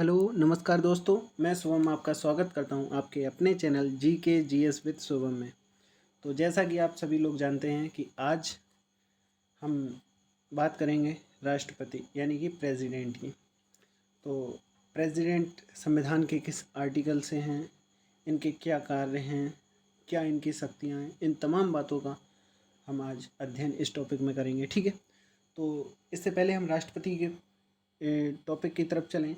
Hello नमस्कार दोस्तों, मैं शुभम आपका स्वागत करता हूं आपके अपने channel GK GS with Shubham में। तो जैसा कि आप सभी लोग जानते हैं कि आज हम बात करेंगे राष्ट्रपति यानी कि प्रेसिडेंट की। तो प्रेसिडेंट संविधान के किस आर्टिकल से हैं, इनके क्या कार्य हैं, क्या इनकी शक्तियाँ हैं, इन तमाम बातों का हम आज अध्ययन इस टॉपिक में करेंगे। ठीक है, तो इससे पहले हम राष्ट्रपति के टॉपिक की तरफ चलें।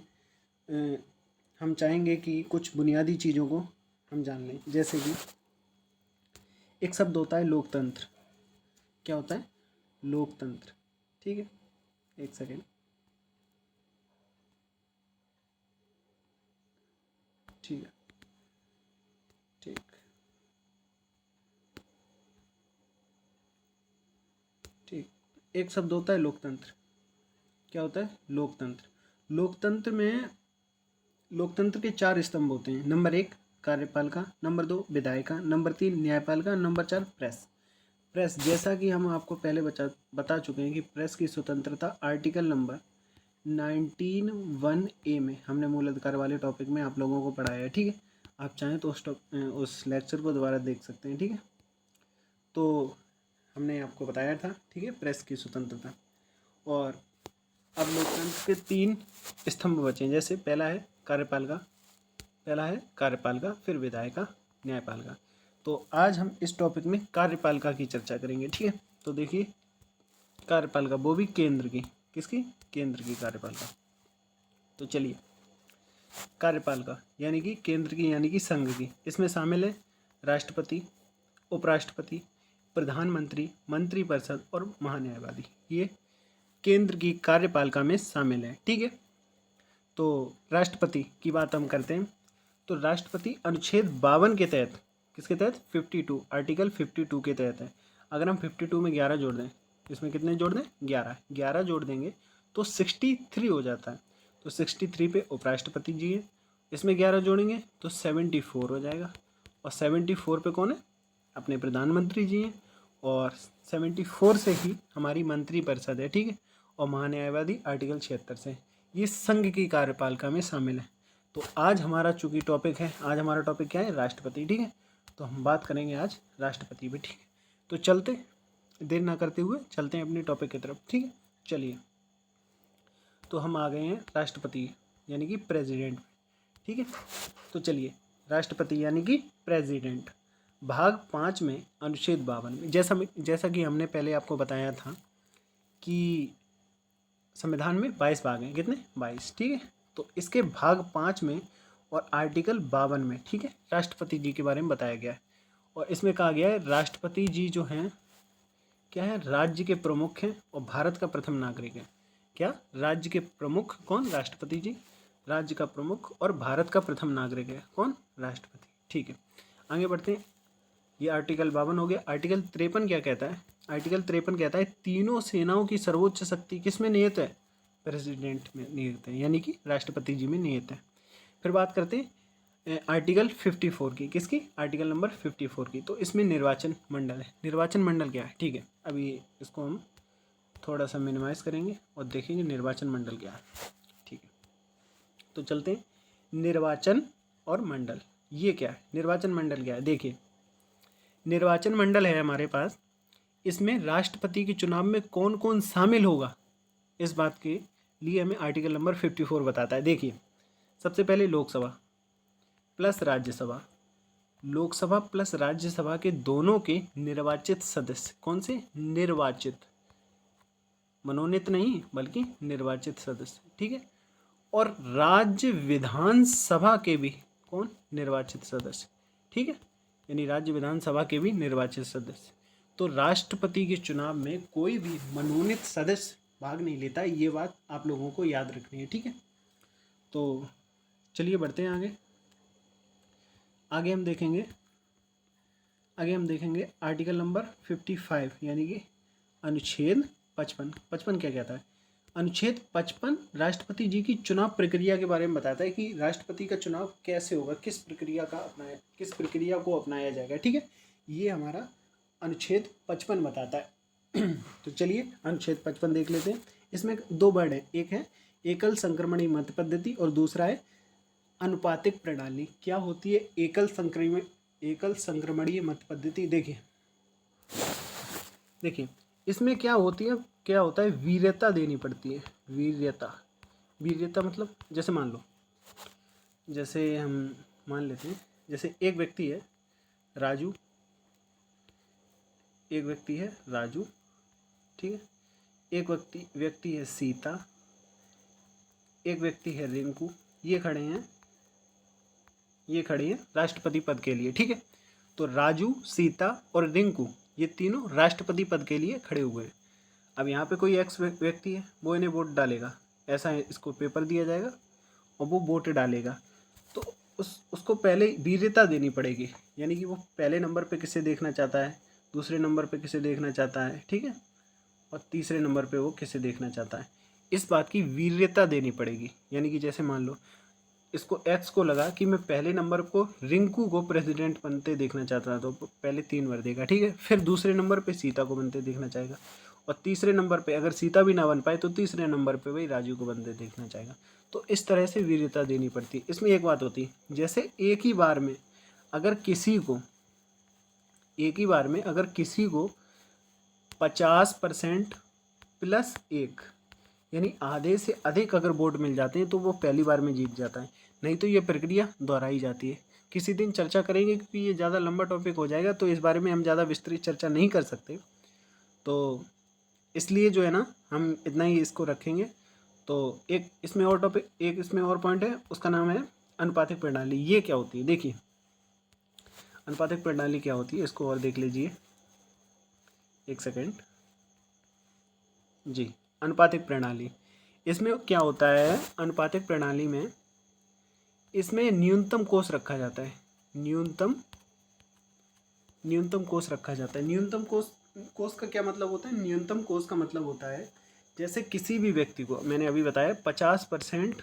हम चाहेंगे कि कुछ बुनियादी चीज़ों को हम जान लें, जैसे कि एक शब्द होता है लोकतंत्र। क्या होता है? लोकतंत्र। ठीक है, एक सेकेंड। ठीक है, ठीक ठीक। एक शब्द होता है लोकतंत्र। क्या होता है? लोकतंत्र। लोकतंत्र के 4 स्तंभ होते हैं। नंबर 1 कार्यपालिका, नंबर 2 विधायिका, नंबर 3 न्यायपालिका, नंबर 4 प्रेस। जैसा कि हम आपको पहले बता चुके हैं कि प्रेस की स्वतंत्रता आर्टिकल नंबर 19(1)(a) में हमने मूल अधिकार वाले टॉपिक में आप लोगों को पढ़ाया है। ठीक है, आप चाहें तो उस लेक्चर को दोबारा देख सकते हैं। ठीक है, तो हमने आपको बताया था, ठीक है, प्रेस की स्वतंत्रता। और अब लोकतंत्र के 3 स्तंभ बचे हैं। जैसे पहला है कार्यपालिका, फिर विधायिका, न्यायपालिका। तो आज हम इस टॉपिक में कार्यपालिका की चर्चा करेंगे। ठीक है, तो देखिए कार्यपालिका, वो भी केंद्र की। किसकी? केंद्र की कार्यपालिका। तो चलिए, कार्यपालिका यानी कि केंद्र की, यानी कि संघ की। इसमें शामिल है राष्ट्रपति, उपराष्ट्रपति, प्रधानमंत्री, मंत्रिपरिषद और महान्यायवादी। ये केंद्र की कार्यपालिका में शामिल है। ठीक है, तो राष्ट्रपति की बात हम करते हैं। तो राष्ट्रपति अनुच्छेद 52 के तहत, किसके तहत? 52, आर्टिकल 52 के तहत है। अगर हम 52 में 11 जोड़ दें, इसमें कितने जोड़ दें? 11 जोड़ देंगे तो 63 हो जाता है। तो 63 पे उपराष्ट्रपति जी है, इसमें 11 जोड़ेंगे तो 74 हो जाएगा। और 74 पे कौन है? अपने प्रधानमंत्री जी हैं। और 74 से ही हमारी मंत्रिपरिषद है। ठीक है, और महान्यायवादी आर्टिकल 76 से। ये संघ की कार्यपालिका में शामिल है। तो आज हमारा चूंकि टॉपिक है, आज हमारा टॉपिक क्या है? राष्ट्रपति। ठीक है, तो हम बात करेंगे आज राष्ट्रपति पे। ठीक है, तो चलते, देर ना करते हुए चलते हैं अपने टॉपिक की तरफ। ठीक है, चलिए, तो हम आ गए हैं राष्ट्रपति यानी कि प्रेसिडेंट। ठीक है, तो चलिए, राष्ट्रपति यानी कि प्रेसिडेंट, भाग 5 में अनुच्छेद 52 में, जैसा कि हमने पहले आपको बताया था कि संविधान में 22 भाग हैं। कितने? 22। ठीक है, तो इसके भाग 5 में और आर्टिकल 52 में, ठीक है, राष्ट्रपति जी के बारे में बताया गया है। और इसमें कहा गया है राष्ट्रपति जी जो हैं, क्या है? राज्य के प्रमुख हैं और भारत का प्रथम नागरिक है। क्या? राज्य के प्रमुख कौन? राष्ट्रपति जी। राज्य का प्रमुख और भारत का प्रथम नागरिक है कौन? राष्ट्रपति। ठीक है, आगे बढ़ते हैं। ये आर्टिकल 52 हो गया। आर्टिकल 53 क्या कहता है? आर्टिकल 53 कहता है तीनों सेनाओं की सर्वोच्च शक्ति किस में निहित है? प्रेसिडेंट में निहित है, यानी कि राष्ट्रपति जी में निहित है। फिर बात करते हैं आर्टिकल 54 की। किसकी? आर्टिकल नंबर 54 की। तो इसमें निर्वाचन मंडल है। निर्वाचन मंडल क्या है? ठीक है, अभी इसको हम थोड़ा सा मिनिमाइज करेंगे और देखेंगे निर्वाचन मंडल क्या है। ठीक है, तो चलते हैं। निर्वाचन और मंडल, ये क्या है? निर्वाचन मंडल क्या है? देखिए, निर्वाचन मंडल है हमारे पास। इसमें राष्ट्रपति के चुनाव में कौन कौन शामिल होगा, इस बात के लिए हमें आर्टिकल नंबर 54 बताता है। देखिए, सबसे पहले लोकसभा प्लस राज्यसभा, लोकसभा प्लस राज्यसभा के दोनों के निर्वाचित सदस्य। कौन से? निर्वाचित, मनोनीत नहीं बल्कि निर्वाचित सदस्य। ठीक है, और राज्य विधानसभा के भी कौन? निर्वाचित सदस्य। ठीक है, यानी राज्य विधानसभा के भी निर्वाचित सदस्य। तो राष्ट्रपति के चुनाव में कोई भी मनोनीत सदस्य भाग नहीं लेता, ये बात आप लोगों को याद रखनी है। ठीक है, तो चलिए बढ़ते हैं आगे। आगे हम देखेंगे आर्टिकल नंबर 55 यानी कि अनुच्छेद 55 क्या कहता है? अनुच्छेद 55 राष्ट्रपति जी की चुनाव प्रक्रिया के बारे में बताता है कि राष्ट्रपति का चुनाव कैसे होगा, किस प्रक्रिया को अपनाया जाएगा। ठीक है, ये हमारा अनुच्छेद 55 बताता है। तो चलिए अनुच्छेद 55 देख लेते हैं। इसमें 2 वर्ड है, एक है एकल संक्रमणीय मत पद्धति और दूसरा है अनुपातिक प्रणाली। क्या होती है एकल संक्रमणीय मत पद्धति? देखिए इसमें क्या होता है, वीर्यता देनी पड़ती है। वीर्यता मतलब जैसे हम मान लेते हैं, जैसे एक व्यक्ति है राजू, ठीक है, एक व्यक्ति है सीता, एक व्यक्ति है रिंकू, ये खड़े हैं राष्ट्रपति पद के लिए, ठीक है। तो राजू, सीता और रिंकू ये तीनों राष्ट्रपति पद के लिए खड़े हुए हैं। अब यहाँ पे कोई एक्स व्यक्ति है, वो इन्हें वोट डालेगा, ऐसा है, इसको पेपर दिया जाएगा और वो वोट डालेगा। तो उसको पहले वीर्यता देनी पड़ेगी, यानी कि वो पहले नंबर पे किसे देखना चाहता है, दूसरे नंबर पे किसे देखना चाहता है, ठीक है, और तीसरे नंबर पे वो किसे देखना चाहता है, इस बात की वीर्यता देनी पड़ेगी। यानी कि जैसे मान लो इसको एक्स को लगा कि मैं पहले नंबर को रिंकू को प्रेसिडेंट बनते देखना चाहता था, तो पहले 3 बार देगा, ठीक है। फिर दूसरे नंबर पे सीता को बनते देखना चाहेगा, और तीसरे नंबर पे अगर सीता भी ना बन पाए तो तीसरे नंबर पे वही राजू को बनते देखना चाहेगा। तो इस तरह से वीर्यता देनी पड़ती है। इसमें एक बात होती है, जैसे एक ही बार में अगर किसी को 50% प्लस 1 यानी आधे से अधिक अगर वोट मिल जाते हैं तो वो पहली बार में जीत जाता है, नहीं तो ये प्रक्रिया दोहराई जाती है। किसी दिन चर्चा करेंगे क्योंकि ये ज़्यादा लंबा टॉपिक हो जाएगा, तो इस बारे में हम ज़्यादा विस्तृत चर्चा नहीं कर सकते, तो इसलिए जो है ना हम इतना ही इसको रखेंगे। तो एक इसमें और पॉइंट है, उसका नाम है अनुपातिक प्रणाली। ये क्या होती है? देखिए अनुपातिक प्रणाली क्या होती है, इसको और देख लीजिए, एक सेकेंड जी। अनुपातिक प्रणाली, इसमें क्या होता है, अनुपातिक प्रणाली में इसमें न्यूनतम कोष रखा जाता है। न्यूनतम कोष रखा जाता है। न्यूनतम कोष का क्या मतलब होता है? न्यूनतम कोष का मतलब होता है जैसे किसी भी व्यक्ति को, मैंने अभी बताया 50%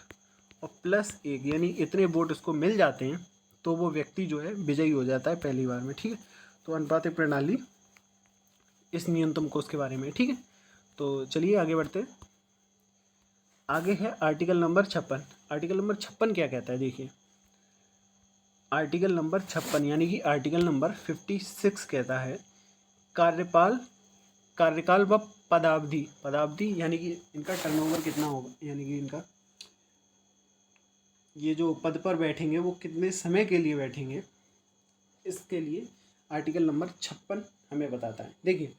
और प्लस 1 यानी इतने वोट उसको मिल जाते हैं तो वो व्यक्ति जो है विजयी हो जाता है पहली बार में, ठीक है। तो अनुपातिक प्रणाली इस न्यूनतम कोष के बारे में, ठीक है। तो चलिए आगे बढ़ते हैं। आगे है आर्टिकल नंबर 56। आर्टिकल नंबर 56 क्या कहता है? देखिए आर्टिकल नंबर 56 यानी कि आर्टिकल नंबर 56 कहता है कार्यकाल व पदावधि यानी कि इनका टर्नओवर कितना होगा, यानी कि इनका ये जो पद पर बैठेंगे वो कितने समय के लिए बैठेंगे, इसके लिए आर्टिकल नंबर 56 हमें बताता है। देखिए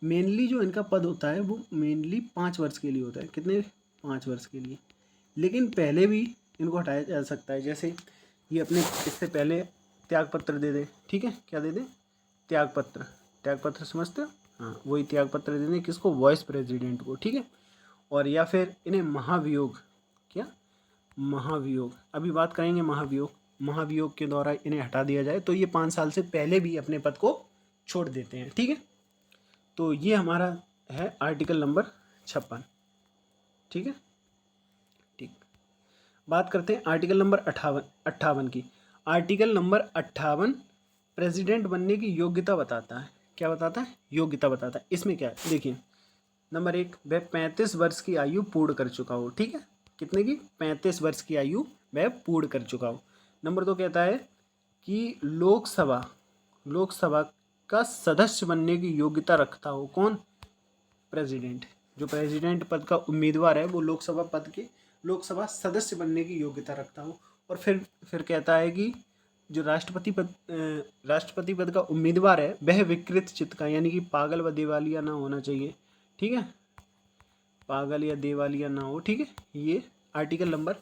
मेनली जो इनका पद होता है वो मेनली 5 वर्ष के लिए होता है। कितने? 5 वर्ष के लिए। लेकिन पहले भी इनको हटाया जा सकता है, जैसे ये अपने इससे पहले त्यागपत्र दे दे, ठीक है। क्या दे दे? त्यागपत्र समझते हो? हाँ, वही त्यागपत्र दे दें किसको? वाइस प्रेसिडेंट को, ठीक है। और या फिर इन्हें महाभियोग अभी बात करेंगे महाभियोग के द्वारा इन्हें हटा दिया जाए तो ये 5 साल से पहले भी अपने पद को छोड़ देते हैं, ठीक है। तो ये हमारा है आर्टिकल नंबर 56, ठीक है। ठीक, बात करते हैं आर्टिकल नंबर 58 की। आर्टिकल नंबर 58 प्रेसिडेंट बनने की योग्यता बताता है। क्या बताता है? योग्यता बताता है। इसमें क्या है? देखिए नंबर 1, वह 35 वर्ष की आयु पूर्ण कर चुका हो, ठीक है। कितने की? 35 वर्ष की आयु वह पूर्ण कर चुका हो। नंबर 2 कहता है कि लोकसभा का सदस्य बनने की योग्यता रखता हो। कौन? प्रेसिडेंट। जो प्रेसिडेंट पद का उम्मीदवार है वो लोकसभा सदस्य बनने की योग्यता रखता हो। और फिर कहता है कि जो राष्ट्रपति पद का उम्मीदवार है वह विकृत चित्त का, यानी कि पागल व दिवालिया ना होना चाहिए, ठीक है। पागल या दिवालिया ना हो, ठीक है। ये आर्टिकल नंबर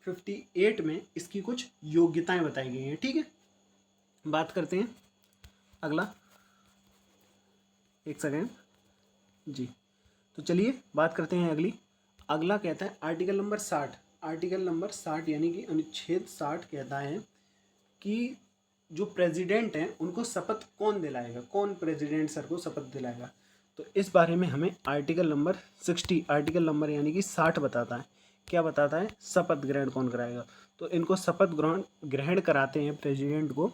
58 में इसकी कुछ योग्यताएं बताई गई हैं, ठीक है। बात करते हैं अगला, एक सेकेंड जी। तो चलिए बात करते हैं अगला कहता है आर्टिकल नंबर 60। आर्टिकल नंबर 60 यानी कि अनुच्छेद 60 कहता है कि जो प्रेसिडेंट हैं उनको शपथ कौन दिलाएगा, कौन प्रेसिडेंट सर को शपथ दिलाएगा। तो इस बारे में हमें आर्टिकल नंबर 60 आर्टिकल नंबर यानी कि 60 बताता है। क्या बताता है? शपथ ग्रहण कौन कराएगा। तो इनको शपथ ग्रहण कराते हैं प्रेसिडेंट को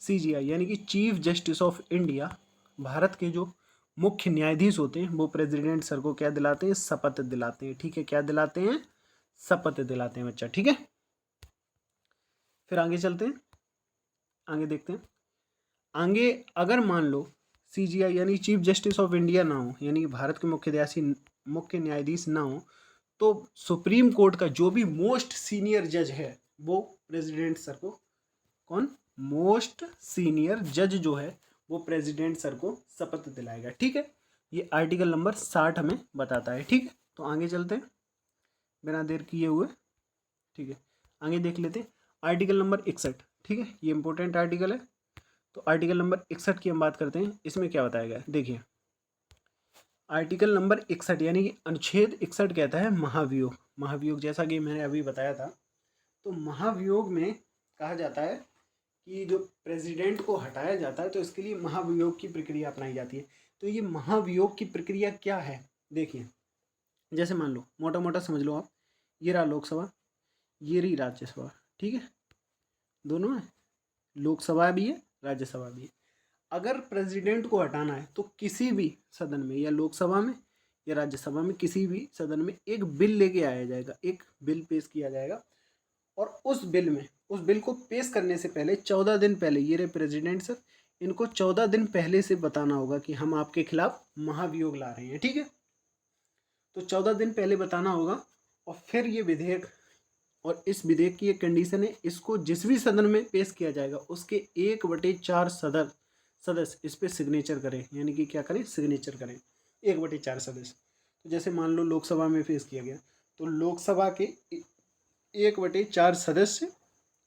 CJI यानी कि chief justice of India. Bharat के जो मुख्य न्यायाधीश होते हैं वो प्रेसिडेंट सर को क्या दिलाते हैं? शपथ दिलाते हैं, ठीक है। क्या दिलाते हैं? शपथ दिलाते हैं बच्चा, ठीक है। फिर आगे चलते हैं, आगे देखते हैं। आगे अगर मान लो CGI यानी चीफ जस्टिस ऑफ इंडिया ना हो, यानी कि भारत के मुख्य न्यायाधीश ना हो, तो सुप्रीम कोर्ट का जो भी मोस्ट सीनियर जज है वो प्रेसिडेंट सर को, कौन, मोस्ट सीनियर जज जो है वो प्रेसिडेंट सर को शपथ दिलाएगा, ठीक है। ये आर्टिकल नंबर 60 हमें बताता है, ठीक है। तो आगे चलते हैं बिना देर किए हुए, ठीक है। आगे देख लेते हैं आर्टिकल नंबर 61, ठीक है। ये इंपॉर्टेंट आर्टिकल है। तो आर्टिकल नंबर 61 की हम बात करते हैं। इसमें क्या बताया गया है, देखिए आर्टिकल नंबर 61 यानी कि अनुच्छेद 61 कहता है महाभियोग। महाभियोग जैसा कि मैंने अभी बताया था, तो महाभियोग में कहा जाता है कि जो प्रेसिडेंट को हटाया जाता है तो इसके लिए महाभियोग की प्रक्रिया अपनाई जाती है। तो ये महाभियोग की प्रक्रिया क्या है, देखिए जैसे मान लो मोटा मोटा समझ लो आप, ये रहा लोकसभा, ये रही राज्यसभा, ठीक है, दोनों है, लोकसभा भी है राज्यसभा भी है। अगर प्रेसिडेंट को हटाना है तो किसी भी सदन में या लोकसभा में या राज्यसभा में किसी भी सदन में एक बिल लेके आया जाएगा, एक बिल पेश किया जाएगा, और उस बिल को पेश करने से पहले 14 दिन पहले, ये रहे प्रेसिडेंट सर, इनको 14 दिन पहले से बताना होगा कि हम आपके खिलाफ महाभियोग ला रहे हैं, ठीक है। तो 14 दिन पहले बताना होगा, और फिर ये विधेयक, और इस विधेयक की एक कंडीशन है, इसको जिस भी सदन में पेश किया जाएगा उसके 1/4 सदस्य इस पर सिग्नेचर करें, यानी कि क्या करें, सिग्नेचर करें, 1/4 सदस्य। तो जैसे मान लो लोकसभा में पेश किया गया तो लोकसभा के 1/4 सदस्य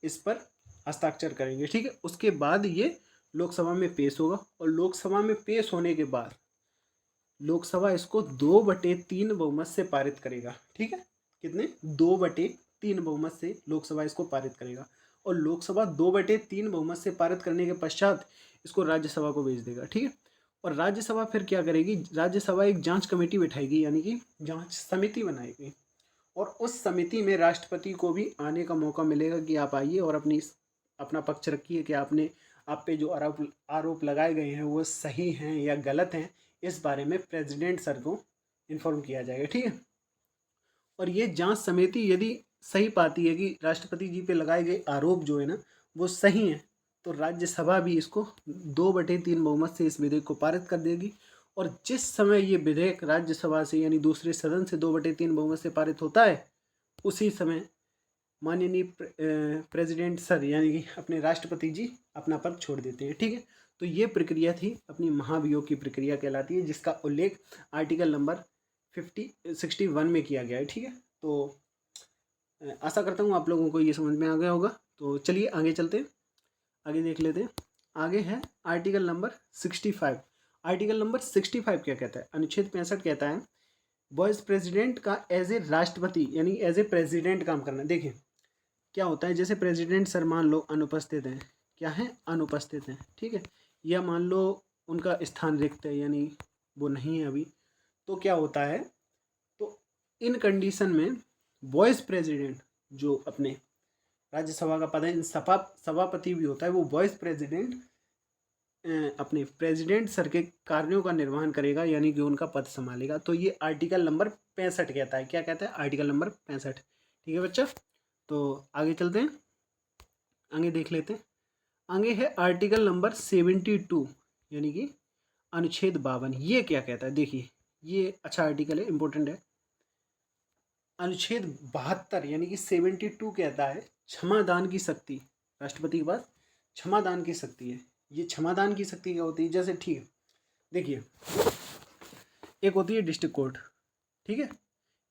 इस पर हस्ताक्षर करेंगे, ठीक है। उसके बाद ये लोकसभा में पेश होगा, और लोकसभा में पेश होने के बाद लोकसभा इसको 2/3 बहुमत से पारित करेगा, ठीक है। कितने, 2/3 बहुमत से लोकसभा इसको पारित करेगा, और लोकसभा 2/3 बहुमत से पारित करने के पश्चात इसको राज्यसभा को भेज देगा, ठीक है। और राज्यसभा फिर क्या करेगी, राज्यसभा एक जांच कमेटी बिठाएगी, यानी कि जांच समिति बनाएगी, और उस समिति में राष्ट्रपति को भी आने का मौका मिलेगा कि आप आइए और अपना पक्ष रखिए कि आप पे जो आरोप लगाए गए हैं वो सही हैं या गलत हैं, इस बारे में प्रेसिडेंट सर को इन्फॉर्म किया जाएगा, ठीक है। और ये जांच समिति यदि सही पाती है कि राष्ट्रपति जी पे लगाए गए आरोप जो है ना वो सही हैं, तो राज्यसभा भी इसको 2/3 बहुमत से इस विधेयक को पारित कर देगी। और जिस समय ये विधेयक राज्यसभा से यानी दूसरे सदन से 2/3 बहुमत से पारित होता है, उसी समय माननीय प्रेसिडेंट सर यानी कि अपने राष्ट्रपति जी अपना पद छोड़ देते हैं, ठीक है। तो ये प्रक्रिया थी अपनी महाभियोग की प्रक्रिया कहलाती है, जिसका उल्लेख आर्टिकल नंबर 61 में किया गया है, ठीक है। तो आशा करता हूँ आप लोगों को ये समझ में आ गया होगा। तो चलिए आगे चलते हैं, आगे देख लेते हैं। आगे है आर्टिकल नंबर 65। आर्टिकल नंबर 65 क्या कहता है, अनुच्छेद 65 कहता है वाइस प्रेसिडेंट का एज ए राष्ट्रपति यानी एज ए प्रेसिडेंट काम करना। देखिए क्या होता है, जैसे प्रेसिडेंट सर मान लो अनुपस्थित हैं, क्या है, अनुपस्थित हैं, ठीक है, या मान लो उनका स्थान रिक्त है यानी वो नहीं है अभी, तो क्या होता है, तो इन कंडीशन में वाइस प्रेसिडेंट जो अपने राज्यसभा का पद है, सभापति भी होता है, वो वाइस प्रेसिडेंट अपने प्रेसिडेंट सर के कार्यों का निर्वहन करेगा, यानी कि उनका पद संभालेगा। तो ये आर्टिकल नंबर 65 कहता है, क्या कहता है, आर्टिकल नंबर 65, ठीक है बच्चा। तो आगे चलते हैं, आगे देख लेते हैं। आगे है आर्टिकल नंबर 72 यानी कि अनुच्छेद 52। ये क्या कहता है, देखिए ये अच्छा आर्टिकल है, इंपॉर्टेंट है। अनुच्छेद 72 यानी कि 72 कहता है क्षमादान की शक्ति, राष्ट्रपति के पास क्षमादान की शक्ति है। ये क्षमादान की शक्ति क्या होती है, जैसे ठीक है, देखिए एक होती है डिस्ट्रिक्ट कोर्ट, ठीक है,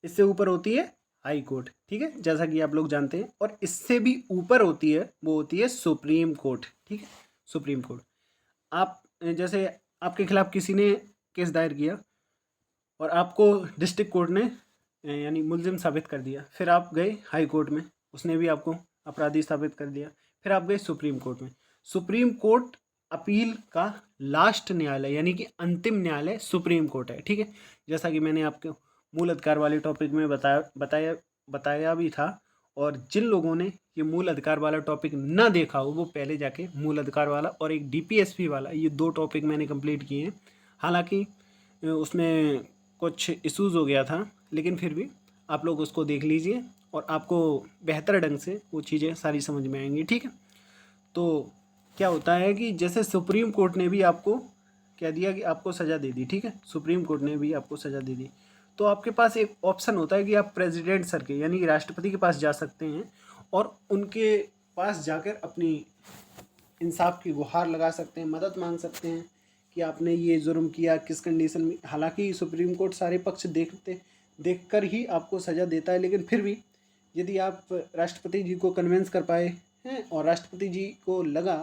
इससे ऊपर होती है हाई कोर्ट, ठीक है, जैसा कि आप लोग जानते हैं, और इससे भी ऊपर होती है वो होती है सुप्रीम कोर्ट, ठीक है, सुप्रीम कोर्ट। आप जैसे आपके खिलाफ किसी ने केस दायर किया और आपको डिस्ट्रिक्ट कोर्ट ने यानी मुलजिम साबित कर दिया, फिर आप गए हाई कोर्ट में, उसने भी आपको अपराधी साबित कर दिया, फिर आप गए सुप्रीम कोर्ट में। सुप्रीम कोर्ट अपील का लास्ट न्यायालय यानी कि अंतिम न्यायालय सुप्रीम कोर्ट है, ठीक है, जैसा कि मैंने आपको मूल अधिकार वाले टॉपिक में बताया भी था। और जिन लोगों ने ये मूल अधिकार वाला टॉपिक ना देखा हो वो पहले जाके मूल अधिकार वाला और एक DPSP वाला, ये 2 टॉपिक मैंने कंप्लीट किए हैं। हालांकि उसमें कुछ इश्यूज़ हो गया था, लेकिन फिर भी आप लोग उसको देख लीजिए और आपको बेहतर ढंग से वो चीज़ें सारी समझ में आएंगी। ठीक है, तो क्या होता है कि जैसे सुप्रीम कोर्ट ने भी आपको क्या दिया कि आपको सज़ा दे दी। ठीक है, सुप्रीम कोर्ट ने भी आपको सज़ा दे दी, तो आपके पास एक ऑप्शन होता है कि आप प्रेसिडेंट सर के यानी कि राष्ट्रपति के पास जा सकते हैं और उनके पास जाकर अपनी इंसाफ की गुहार लगा सकते हैं, मदद मांग सकते हैं कि आपने ये जुर्म किया, किस कंडीशन में। हालांकि सुप्रीम कोर्ट सारे पक्ष देखकर ही आपको सज़ा देता है, लेकिन फिर भी यदि आप राष्ट्रपति जी को कन्विंस कर पाए हैं और राष्ट्रपति जी को लगा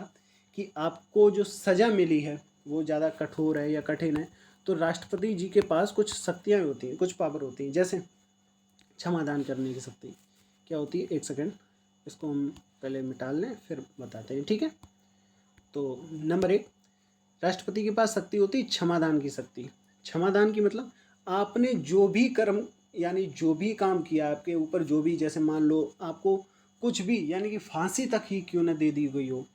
कि आपको जो सज़ा मिली है वो ज़्यादा कठोर है या कठिन है, तो राष्ट्रपति जी के पास कुछ शक्तियाँ होती हैं, कुछ पावर होती हैं, जैसे क्षमादान करने की शक्ति। क्या होती है, एक सेकंड, इसको हम पहले मिटा लें फिर बताते हैं। ठीक है, तो नंबर 1, राष्ट्रपति के पास शक्ति होती है क्षमादान की शक्ति। क्षमादान की मतलब आपने जो भी कर्म यानी जो भी काम किया, आपके ऊपर जो भी, जैसे मान लो आपको कुछ भी यानी कि फांसी तक ही क्यों न दे दी गई हो,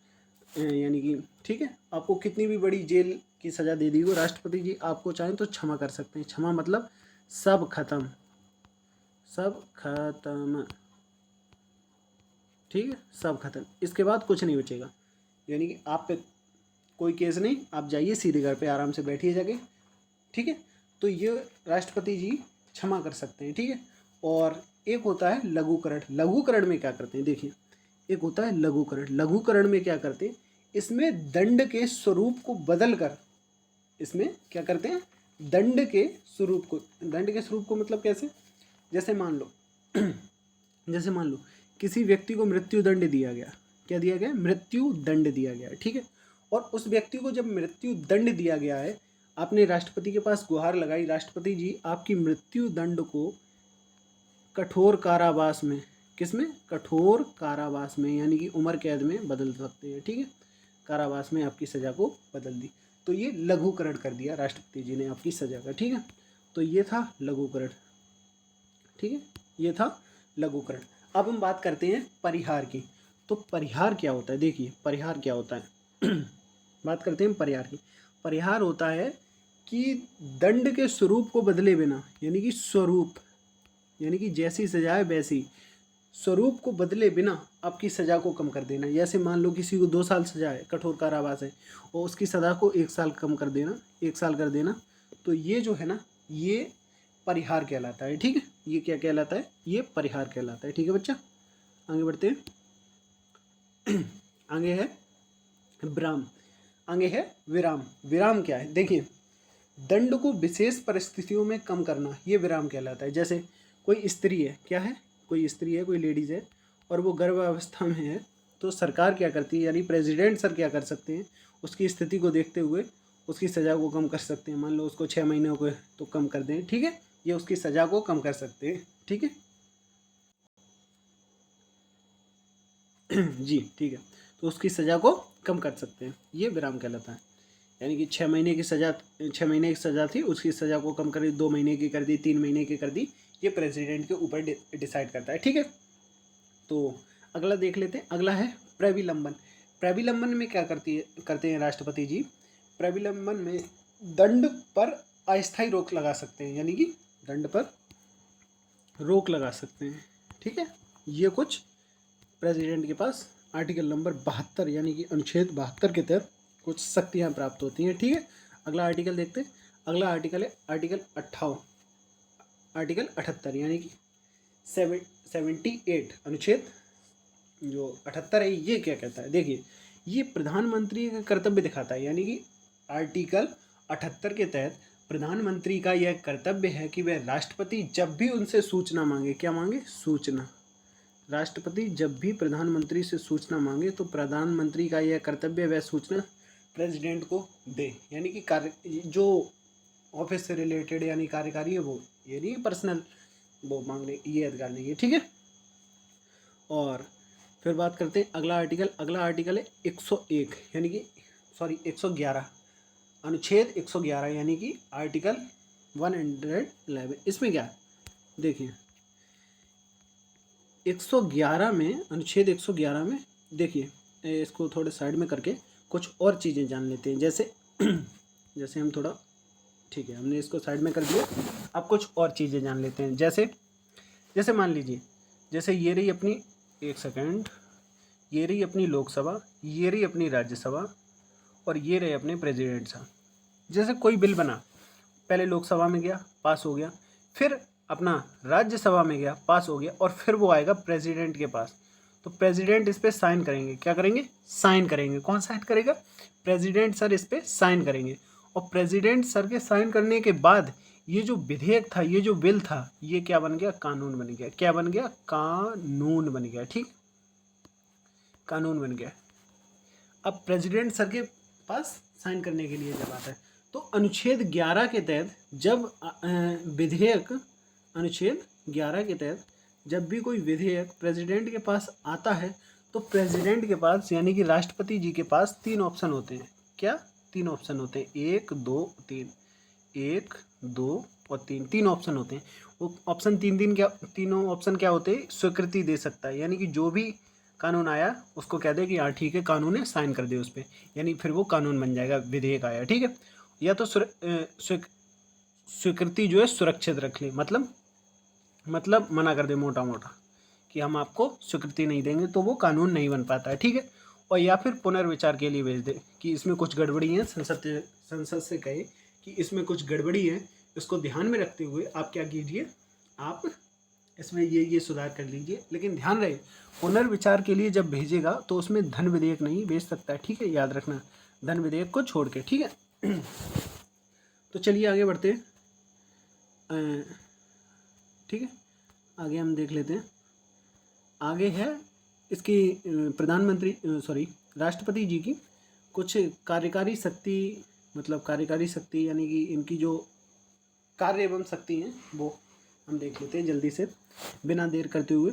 यानी कि ठीक है, आपको कितनी भी बड़ी जेल की सज़ा दे दी हो, राष्ट्रपति जी आपको चाहें तो क्षमा कर सकते हैं। क्षमा मतलब सब खत्म, सब खत्म। ठीक है, सब खत्म, इसके बाद कुछ नहीं बचेगा, यानी कि आप पे कोई केस नहीं, आप जाइए सीधे घर पे आराम से बैठिए जाके। ठीक है, तो ये राष्ट्रपति जी क्षमा कर सकते हैं। ठीक है, और एक होता है लघुकरण। लघुकरण में क्या करते हैं, देखिए, एक होता है लघुकरण। लघुकरण में क्या करते हैं, इसमें दंड के स्वरूप को बदल कर, इसमें क्या करते हैं, दंड के स्वरूप को मतलब कैसे, जैसे मान लो किसी व्यक्ति को मृत्यु दंड दिया गया। क्या दिया गया, मृत्यु दंड दिया गया। ठीक है, और उस व्यक्ति को जब मृत्यु दंड दिया गया है, आपने राष्ट्रपति के पास गुहार लगाई, राष्ट्रपति जी आपकी मृत्यु दंड को कठोर कारावास में, किसमें, कठोर कारावास में यानी कि उम्र कैद में बदल सकते हैं। ठीक है, कारावास में आपकी सज़ा को बदल दी, तो ये लघुकरण कर दिया राष्ट्रपति जी ने आपकी सज़ा का। ठीक है, तो ये था लघुकरण। ठीक है, ये था लघुकरण। अब हम बात करते हैं परिहार की। तो परिहार क्या होता है, देखिए परिहार क्या होता है बात करते हैं परिहार की। परिहार होता है कि दंड के स्वरूप को बदले बिना, यानी कि स्वरूप यानी कि जैसी सजा है वैसी, स्वरूप को बदले बिना आपकी सज़ा को कम कर देना। जैसे मान लो किसी को 2 साल सजा है, कठोर कारावास है, और उसकी सज़ा को 1 साल कम कर देना, 1 साल कर देना, तो ये जो है ना, ये परिहार कहलाता है। ठीक है, ये क्या कहलाता है, ये परिहार कहलाता है। ठीक है बच्चा, आगे बढ़ते हैं आगे है विराम। आगे है विराम। विराम क्या है, देखिए, दंड को विशेष परिस्थितियों में कम करना, ये विराम कहलाता है। जैसे कोई स्त्री है, क्या है, कोई स्त्री है, कोई लेडीज़ है, और वो गर्भावस्था में है, तो सरकार क्या करती है, यानी प्रेसिडेंट सर क्या कर सकते हैं, उसकी स्थिति को देखते हुए उसकी सज़ा को कम कर सकते हैं। मान लो उसको 6 महीने को तो कम कर दें। ठीक है, ये उसकी सज़ा को कम कर सकते हैं। ठीक है जी, ठीक है, तो उसकी सज़ा को कम कर सकते हैं, ये विराम कहलाता है। यानी कि 6 महीने की सज़ा थी, उसकी सज़ा को कम कर दी, 2 महीने की कर दी, 3 महीने की कर दी, ये प्रेसिडेंट के ऊपर डिसाइड करता है। ठीक है, तो अगला देख लेते हैं। अगला है प्रविलंबन। प्रविलंबन में क्या करते हैं राष्ट्रपति जी, प्रविलंबन में दंड पर अस्थायी रोक लगा सकते हैं, यानी कि दंड पर रोक लगा सकते हैं। ठीक है, ये कुछ प्रेसिडेंट के पास आर्टिकल नंबर 72 यानी कि अनुच्छेद 72 के तहत कुछ शक्तियाँ प्राप्त होती हैं। ठीक है, अगला आर्टिकल देखते हैं। अगला आर्टिकल है आर्टिकल 78 यानी कि 78 अनुच्छेद जो 78 है, ये क्या कहता है, देखिए, ये प्रधानमंत्री का कर्तव्य दिखाता है। यानी कि आर्टिकल 78 के तहत प्रधानमंत्री का यह कर्तव्य है कि वह राष्ट्रपति जब भी उनसे सूचना मांगे, क्या मांगे, सूचना, राष्ट्रपति जब भी प्रधानमंत्री से सूचना मांगे तो प्रधानमंत्री का यह कर्तव्य वह सूचना प्रेसिडेंट को दे। यानी कि कार्य जो ऑफिस से रिलेटेड यानी कार्यकारी है वो, ये नहीं पर्सनल वो मांगने, ये अधिकार नहीं है। ठीक है, और फिर बात करते हैं अगला आर्टिकल है 101 यानी कि 111 अनुच्छेद 111 यानी कि आर्टिकल 111। इसमें क्या है, देखिए 111 में, अनुच्छेद 111 में, देखिए इसको थोड़े साइड में करके कुछ और चीज़ें जान लेते हैं। जैसे जैसे हम थोड़ा, ठीक है, हमने इसको साइड में कर दिया, अब कुछ और चीज़ें जान लेते हैं। जैसे मान लीजिए जैसे ये रही अपनी, एक सेकेंड, ये रही अपनी लोकसभा, ये रही अपनी राज्यसभा, और ये रहे अपने प्रेसिडेंट साहब। जैसे कोई बिल बना, पहले लोकसभा में गया, पास हो गया, फिर अपना राज्यसभा में गया, पास हो गया, और फिर वो आएगा प्रेसिडेंट के पास। तो प्रेसिडेंट इस पर साइन करेंगे। क्या करेंगे? साइन करेंगे। कौन साइन करेगा? प्रेसिडेंट सर इस पर साइन करेंगे। और प्रेसिडेंट सर के साइन करने के बाद ये जो विधेयक था, ये जो बिल था, ये क्या बन गया? कानून बन गया। क्या बन गया? कानून बन गया। ठीक, कानून बन गया। अब प्रेसिडेंट सर के पास साइन करने के लिए जब आता है, तो अनुच्छेद 11 के तहत जब विधेयक, अनुच्छेद 11 के तहत जब भी कोई विधेयक प्रेसिडेंट के पास आता है, तो प्रेसिडेंट के पास यानी कि राष्ट्रपति जी के पास 3 ऑप्शन होते हैं। क्या? 3 ऑप्शन होते हैं। 1 2 3, 1 2 और 3, 3 ऑप्शन होते हैं। वो ऑप्शन तीनों ऑप्शन क्या होते हैं? स्वीकृति दे सकता है, यानी कि जो भी कानून आया उसको कह दे कि हाँ ठीक है कानून है, साइन कर दे उस पर, यानी फिर वो कानून बन जाएगा, विधेयक आया। ठीक है, या तो स्वीकृति जो है सुरक्षित रख ले, मतलब मना कर दे मोटा मोटा कि हम आपको स्वीकृति नहीं देंगे, तो वो कानून नहीं बन पाता है। ठीक है, और या फिर पुनर्विचार के लिए भेज दे कि इसमें कुछ गड़बड़ी है, संसद से कहे कि इसमें कुछ गड़बड़ी है, इसको ध्यान में रखते हुए आप क्या कीजिए, आप इसमें ये सुधार कर लीजिए। लेकिन ध्यान रहे, पुनर्विचार के लिए जब भेजेगा तो उसमें धन विधेयक नहीं भेज सकता है। ठीक है, याद रखना, धन विधेयक को छोड़ के। ठीक है, तो चलिए आगे बढ़ते हैं। ठीक है, आगे हम देख लेते हैं। आगे है इसकी राष्ट्रपति जी की कुछ कार्यकारी शक्ति, मतलब कार्यकारी शक्ति यानी कि इनकी जो कार्य एवं शक्ति हैं वो हम देख लेते हैं जल्दी से, बिना देर करते हुए।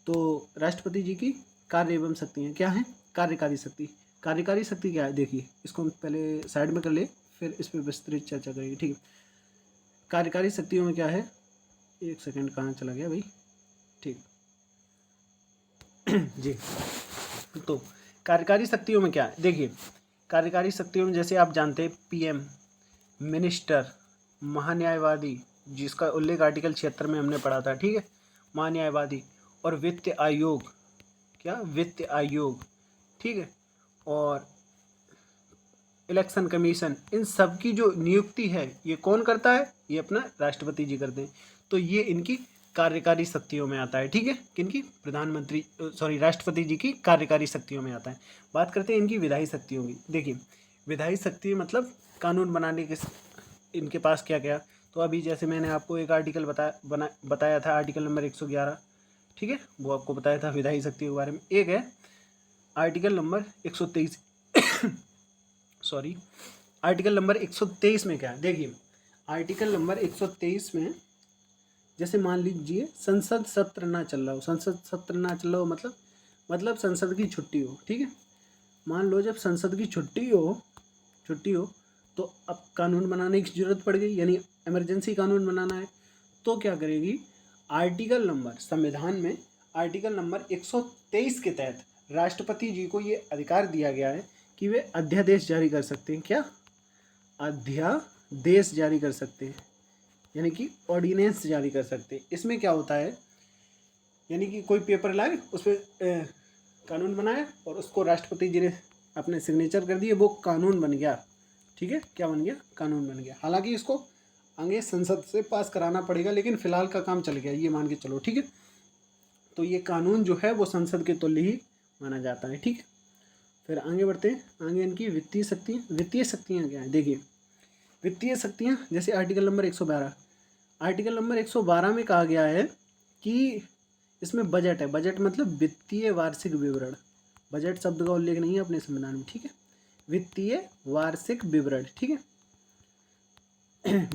तो राष्ट्रपति जी की कार्य एवं शक्तियाँ क्या हैं? कार्यकारी शक्ति। कार्यकारी शक्ति क्या है? देखिए, इसको हम पहले साइड में कर ले, फिर इस पर विस्तृत चर्चा करेंगे। ठीक है, कार्यकारी शक्तियों में क्या है? एक सेकंड, कहाँ चला गया भाई? ठीक जी, तो कार्यकारी शक्तियों में क्या है? देखिए, कार्यकारी शक्तियों में जैसे आप जानते हैं पीएम, मिनिस्टर, महान्यायवादी, जिसका उल्लेख आर्टिकल 76 में हमने पढ़ा था। ठीक है, महान्यायवादी, और वित्त आयोग। क्या? वित्त आयोग। ठीक है, और इलेक्शन कमीशन, इन सब की जो नियुक्ति है ये कौन करता है? ये अपना राष्ट्रपति जी करते हैं। तो ये इनकी कार्यकारी शक्तियों में आता है। ठीक है, किनकी? राष्ट्रपति जी की कार्यकारी शक्तियों में आता है। बात करते हैं इनकी विधायी शक्तियों की। देखिए, विधायी शक्ति मतलब कानून बनाने के इनके पास क्या क्या, तो अभी जैसे मैंने आपको एक आर्टिकल बताया था, आर्टिकल नंबर 111। ठीक है, वो आपको बताया था विधायी शक्ति के बारे में। एक है आर्टिकल नंबर 123 आर्टिकल नंबर 123 में क्या है? देखिए, आर्टिकल नंबर 123 में जैसे मान लीजिए संसद सत्र ना चल रहा हो, संसद सत्र ना चल रहा हो मतलब संसद की छुट्टी हो। ठीक है, मान लो जब संसद की छुट्टी हो तो अब कानून बनाने की जरूरत पड़ गई, यानी इमरजेंसी कानून बनाना है। तो क्या करेगी? आर्टिकल नंबर, संविधान में आर्टिकल नंबर 123 के तहत राष्ट्रपति जी को ये अधिकार दिया गया है कि वे अध्यादेश जारी कर सकते हैं। क्या? अध्यादेश जारी कर सकते हैं, यानी कि ऑर्डिनेंस जारी कर सकते हैं। इसमें क्या होता है, यानी कि कोई पेपर लाए, उस पर कानून बनाया और उसको राष्ट्रपति जी ने अपने सिग्नेचर कर दिए, वो कानून बन गया। ठीक है, क्या बन गया? कानून बन गया। हालांकि इसको आगे संसद से पास कराना पड़ेगा, लेकिन फिलहाल का काम चल गया, ये मान के चलो। ठीक है, तो ये कानून जो है वो संसद के तुल्य ही माना जाता है। ठीक है, फिर आगे बढ़ते हैं। आगे इनकी वित्तीय शक्तियाँ क्या है? देखिए, वित्तीय शक्तियाँ जैसे आर्टिकल नंबर 112, आर्टिकल नंबर 112 में कहा गया है कि इसमें बजट है। बजट मतलब वित्तीय वार्षिक विवरण। बजट शब्द का उल्लेख नहीं है अपने संविधान में। ठीक है, वित्तीय वार्षिक विवरण। ठीक है,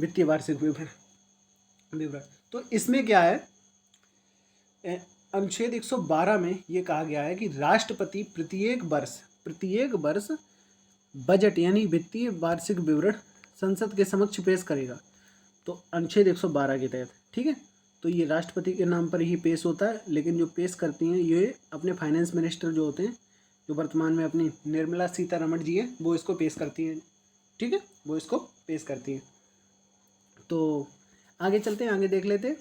वित्तीय वार्षिक विवरण। तो इसमें क्या है, अनुच्छेद 112 में ये कहा गया है कि राष्ट्रपति प्रत्येक वर्ष बजट यानी वित्तीय वार्षिक विवरण संसद के समक्ष पेश करेगा। तो अनुच्छेद 112 के तहत। ठीक है, तो ये राष्ट्रपति के नाम पर ही पेश होता है, लेकिन जो पेश करती हैं ये अपने फाइनेंस मिनिस्टर जो होते हैं, जो वर्तमान में अपनी निर्मला सीतारमण जी हैं, वो इसको पेश करती हैं। ठीक है, वो इसको पेश करती हैं। तो आगे चलते हैं, आगे देख लेते हैं।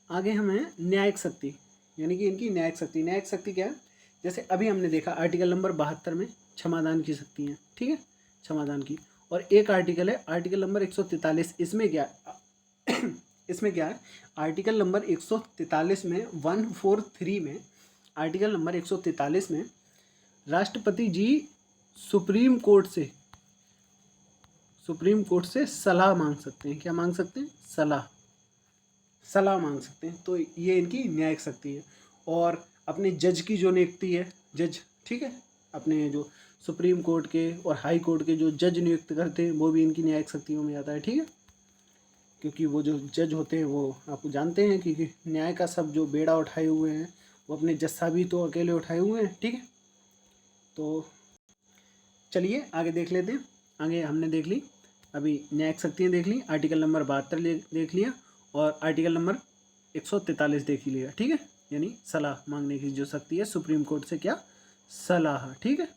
आगे हमें न्यायिक शक्ति, यानी कि इनकी न्यायिक शक्ति। न्यायिक शक्ति क्या है, जैसे अभी हमने देखा आर्टिकल नंबर 72 में क्षमादान की शक्ति है, ठीक है, क्षमादान की। और एक आर्टिकल है आर्टिकल नंबर 143, इसमें क्या इसमें क्या है, आर्टिकल नंबर 143 में 143 में आर्टिकल नंबर 143 में राष्ट्रपति जी सुप्रीम कोर्ट से सलाह मांग सकते हैं। क्या मांग सकते हैं, सलाह मांग सकते हैं। तो ये इनकी न्यायिक शक्ति है। और अपने जज की जो नियुक्ति है, जज, ठीक है, अपने जो सुप्रीम कोर्ट के और हाई कोर्ट के जो जज नियुक्त करते हैं वो भी इनकी न्यायिक शक्तियों में आता है, ठीक है, क्योंकि वो जो जज होते हैं वो आप जानते हैं कि न्याय का सब जो बेड़ा उठाए हुए हैं वो अपने जज साहब ही तो अकेले उठाए हुए हैं, ठीक है। तो चलिए आगे देख लेते हैं। आगे हमने देख ली, अभी न्यायिक शक्तियाँ देख ली, आर्टिकल नंबर 72 देख लिया और आर्टिकल नंबर 143 देख ही लिया, ठीक है, यानी सलाह मांगने की जो शक्ति है सुप्रीम कोर्ट से, क्या, सलाह, ठीक है,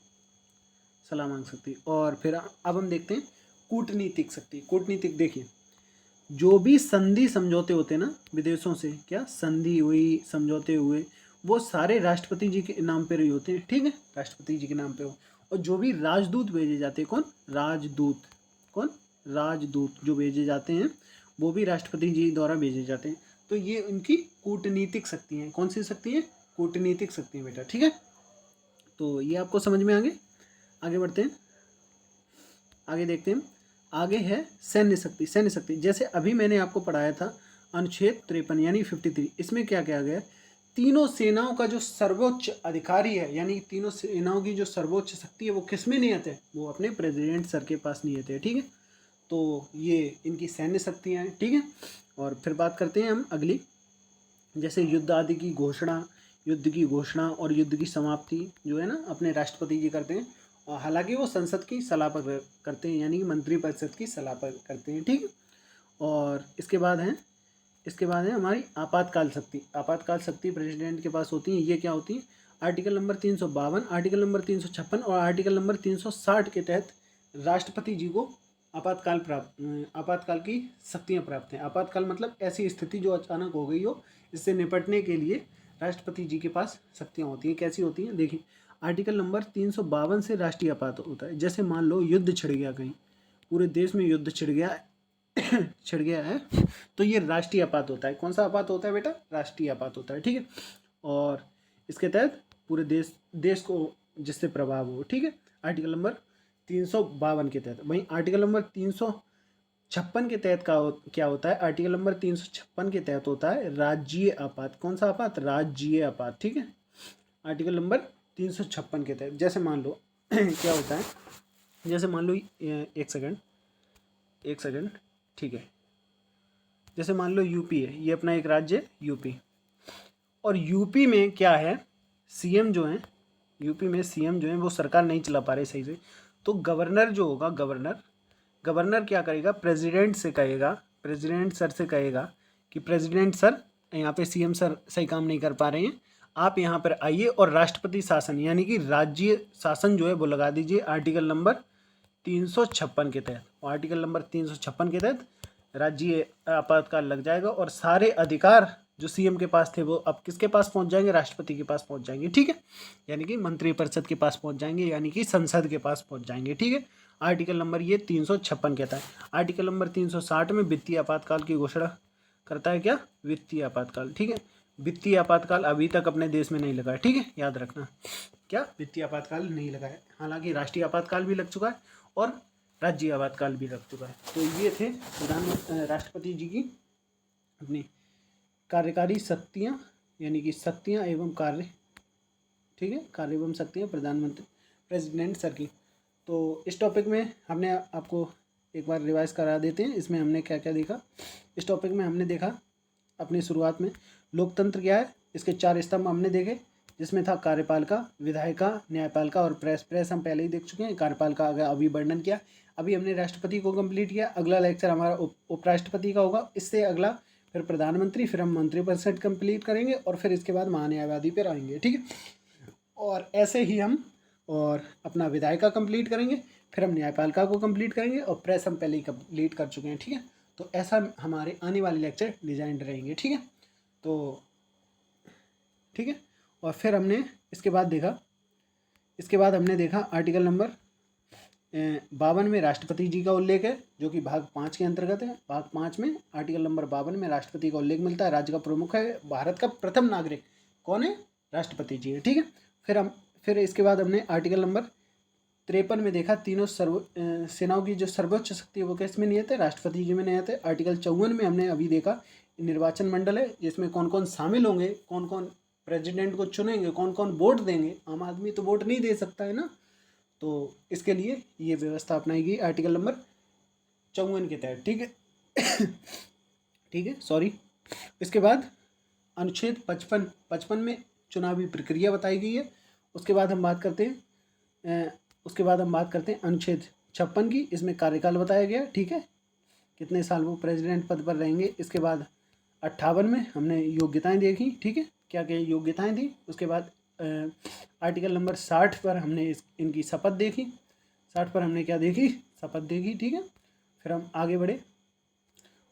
सलाह मांग सकती। और फिर अब हम देखते हैं कूटनीतिक शक्ति। कूटनीतिक, देखिए जो भी संधि समझौते होते हैं ना विदेशों से, क्या संधि हुई, समझौते हुए, वो सारे राष्ट्रपति जी के नाम पर ही होते हैं, ठीक है, राष्ट्रपति जी के नाम पे हो। और जो भी राजदूत भेजे जाते हैं, कौन राजदूत जो भेजे जाते हैं वो भी राष्ट्रपति जी द्वारा भेजे जाते हैं। तो ये उनकी कूटनीतिक शक्ति है। कौन सी शक्ति है, कूटनीतिक शक्ति है बेटा, ठीक है। तो ये आपको समझ में आगे बढ़ते हैं, आगे देखते हैं। आगे है सैन्य शक्ति। सैन्य शक्ति जैसे अभी मैंने आपको पढ़ाया था अनुच्छेद 53 यानी 53, इसमें क्या किया गया, तीनों सेनाओं का जो सर्वोच्च अधिकारी है, यानी तीनों सेनाओं की जो सर्वोच्च शक्ति है वो किस में नियत है, वो अपने प्रेसिडेंट सर के पास नियत है, ठीक है। तो ये इनकी सैन्य शक्तियाँ हैं, ठीक है। और फिर बात करते हैं हम अगली, जैसे युद्ध आदि की घोषणा, युद्ध की घोषणा और युद्ध की समाप्ति जो है ना अपने राष्ट्रपति जी करते हैं, और हालांकि वो संसद की सलाह पर करते हैं, यानी कि मंत्रिपरिषद की सलाह पर करते हैं, ठीक है। और इसके बाद है हमारी आपातकाल शक्ति। आपातकाल शक्ति प्रेसिडेंट के पास होती है। ये क्या होती है, आर्टिकल नंबर 352, आर्टिकल नंबर 356 और आर्टिकल नंबर 360 के तहत राष्ट्रपति जी को आपातकाल की शक्तियाँ प्राप्त हैं। आपातकाल मतलब ऐसी स्थिति जो अचानक हो गई हो, इससे निपटने के लिए राष्ट्रपति जी के पास शक्तियाँ होती हैं। कैसी होती हैं, देखिए आर्टिकल नंबर 352 से राष्ट्रीय आपात होता है। जैसे मान लो युद्ध छिड़ गया, कहीं पूरे देश में युद्ध छिड़ गया है, तो ये राष्ट्रीय आपात होता है। कौन सा आपात होता है बेटा, राष्ट्रीय आपात होता है, ठीक है। और इसके तहत पूरे देश को जिससे प्रभाव हो, ठीक है, आर्टिकल नंबर 352 के तहत। वहीं आर्टिकल नंबर 356 के तहत क्या होता है, आर्टिकल नंबर 356 के तहत होता है राज्यीय आपात। कौन सा आपात, राज्यीय आपात, ठीक है, आर्टिकल नंबर 356 के तहत। जैसे मान लो क्या होता है, जैसे मान लो एक सेकंड, ठीक है, जैसे मान लो यूपी है, ये अपना एक राज्य है यूपी, और यूपी में क्या है, सीएम जो है, यूपी में सीएम जो है वो सरकार नहीं चला पा रहे सही से, तो गवर्नर जो होगा, गवर्नर क्या करेगा, प्रेसिडेंट सर से कहेगा कि प्रेसिडेंट सर, यहाँ पे सीएम सर सही काम नहीं कर पा रहे हैं, आप यहाँ पर आइए और राष्ट्रपति शासन यानी कि राज्य शासन जो है वो लगा दीजिए आर्टिकल नंबर 356 के तहत। और आर्टिकल नंबर 356 के तहत राज्य आपातकाल लग जाएगा और सारे अधिकार जो सीएम के पास थे वो अब किसके पास पहुंच जाएंगे, राष्ट्रपति के पास पहुंच जाएंगे, ठीक है, यानी कि मंत्रिपरिषद के पास पहुंच जाएंगे, यानी कि संसद के पास पहुंच जाएंगे, ठीक है। आर्टिकल नंबर ये 356 कहता है। आर्टिकल नंबर 360 में वित्तीय आपातकाल की घोषणा करता है, क्या, वित्तीय आपातकाल, ठीक है। वित्तीय आपातकाल अभी तक अपने देश में नहीं लगा है, ठीक है, याद रखना, क्या, वित्तीय आपातकाल नहीं लगा है। हालांकि राष्ट्रीय आपातकाल भी लग चुका है और राज्य आपातकाल भी लग चुका है। तो ये थे राष्ट्रपति जी की अपनी कार्यकारी शक्तियाँ, यानी कि शक्तियाँ एवं कार्य, ठीक है, कार्य एवं शक्तियाँ प्रेसिडेंट सर की। तो इस टॉपिक में हमने आपको एक बार रिवाइज करा देते हैं, इसमें हमने क्या क्या देखा। इस टॉपिक में हमने देखा अपनी शुरुआत में लोकतंत्र क्या है, इसके 4 स्तंभ हमने देखे, जिसमें था कार्यपालिका, विधायिका, न्यायपालिका और प्रेस हम पहले ही देख चुके हैं। कार्यपालिका का अभी वर्णन किया, अभी हमने राष्ट्रपति को कंप्लीट किया। अगला लेक्चर हमारा उपराष्ट्रपति का होगा, इससे अगला फिर प्रधानमंत्री, फिर हम मंत्रिपरिषद कंप्लीट करेंगे और फिर इसके बाद महान्यायवादी पर आएंगे, ठीक है। और ऐसे ही हम और अपना विधायिका कंप्लीट करेंगे, फिर हम न्यायपालिका को कंप्लीट करेंगे और प्रेस हम पहले ही कंप्लीट कर चुके हैं, ठीक है। तो ऐसा हमारे आने वाले लेक्चर डिजाइन रहेंगे, ठीक है। तो ठीक है। और फिर हमने इसके बाद हमने देखा आर्टिकल नंबर 52 में राष्ट्रपति जी का उल्लेख है, जो कि भाग 5 के अंतर्गत है। भाग 5 में आर्टिकल नंबर 52 में राष्ट्रपति का उल्लेख मिलता है। राज्य का प्रमुख है, भारत का प्रथम नागरिक कौन है? राष्ट्रपति जी है, ठीक है। फिर इसके बाद हमने आर्टिकल नंबर 53 में देखा तीनों सेनाओं की जो सर्वोच्च शक्ति है वो किस में नियत है? राष्ट्रपति जी में नियत है। आर्टिकल 54 में हमने अभी देखा निर्वाचन मंडल है, जिसमें कौन कौन शामिल होंगे, कौन कौन प्रेसिडेंट को चुनेंगे, कौन कौन वोट देंगे। आम आदमी तो वोट नहीं दे सकता है ना, तो इसके लिए ये व्यवस्था अपनाई गई आर्टिकल नंबर 54 के तहत, ठीक है। ठीक है, सॉरी। इसके बाद अनुच्छेद 55 में चुनावी प्रक्रिया बताई गई है। उसके बाद हम बात करते हैं अनुच्छेद 56 की। इसमें कार्यकाल बताया गया, ठीक है, कितने साल वो प्रेसिडेंट पद पर रहेंगे। इसके बाद 58 में हमने योग्यताएं देखी, ठीक है, क्या क्या योग्यताएं थी। उसके बाद आर्टिकल नंबर 60 पर हमने इनकी शपथ देखी। 60 पर हमने क्या देखी? शपथ देखी, ठीक है। फिर हम आगे बढ़े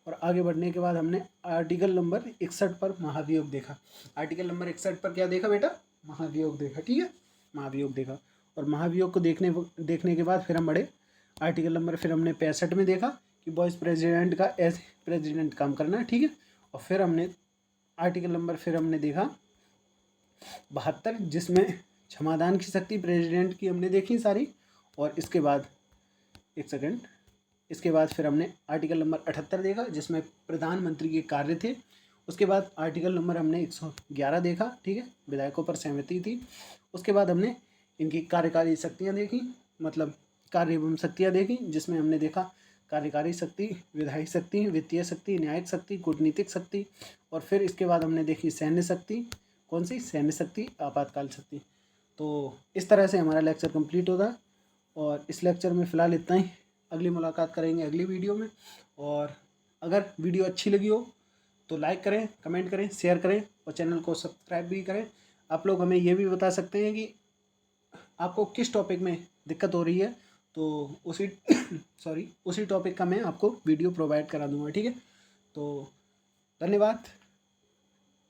और आगे बढ़ने के बाद हमने आर्टिकल नंबर 61 पर महाभियोग देखा। आर्टिकल नंबर 61 पर क्या देखा बेटा? महाभियोग देखा, ठीक है, महाभियोग देखा। और महाभियोग को देखने के बाद फिर हम बढ़े आर्टिकल नंबर, फिर हमने 65 में देखा कि वाइस प्रेसिडेंट का एज प्रेसिडेंट काम करना है, ठीक है। और फिर हमने आर्टिकल नंबर फिर हमने देखा 72, जिसमें क्षमादान की शक्ति प्रेसिडेंट की हमने देखी सारी। और इसके बाद इसके बाद फिर हमने आर्टिकल नंबर 78 देखा, जिसमें प्रधानमंत्री के कार्य थे। उसके बाद आर्टिकल नंबर हमने 111 देखा, ठीक है, विधायकों पर सहमति थी। उसके बाद हमने इनकी कार्यकारी शक्तियाँ देखी, मतलब कार्य एवं शक्तियाँ देखी, जिसमें हमने देखा कार्यकारी शक्ति, विधायी शक्ति, वित्तीय शक्ति, न्यायिक शक्ति, कूटनीतिक शक्ति। और फिर इसके बाद हमने देखी सैन्य शक्ति। कौन सी? सैन्य शक्ति, आपातकाल शक्ति। तो इस तरह से हमारा लेक्चर कंप्लीट होगा। और इस लेक्चर में फ़िलहाल इतना ही। अगली मुलाकात करेंगे अगली वीडियो में। और अगर वीडियो अच्छी लगी हो तो लाइक करें, कमेंट करें, शेयर करें और चैनल को सब्सक्राइब भी करें। आप लोग हमें ये भी बता सकते हैं कि आपको किस टॉपिक में दिक्कत हो रही है, तो उसी टॉपिक का मैं आपको वीडियो प्रोवाइड करा दूँगा, ठीक है। तो धन्यवाद।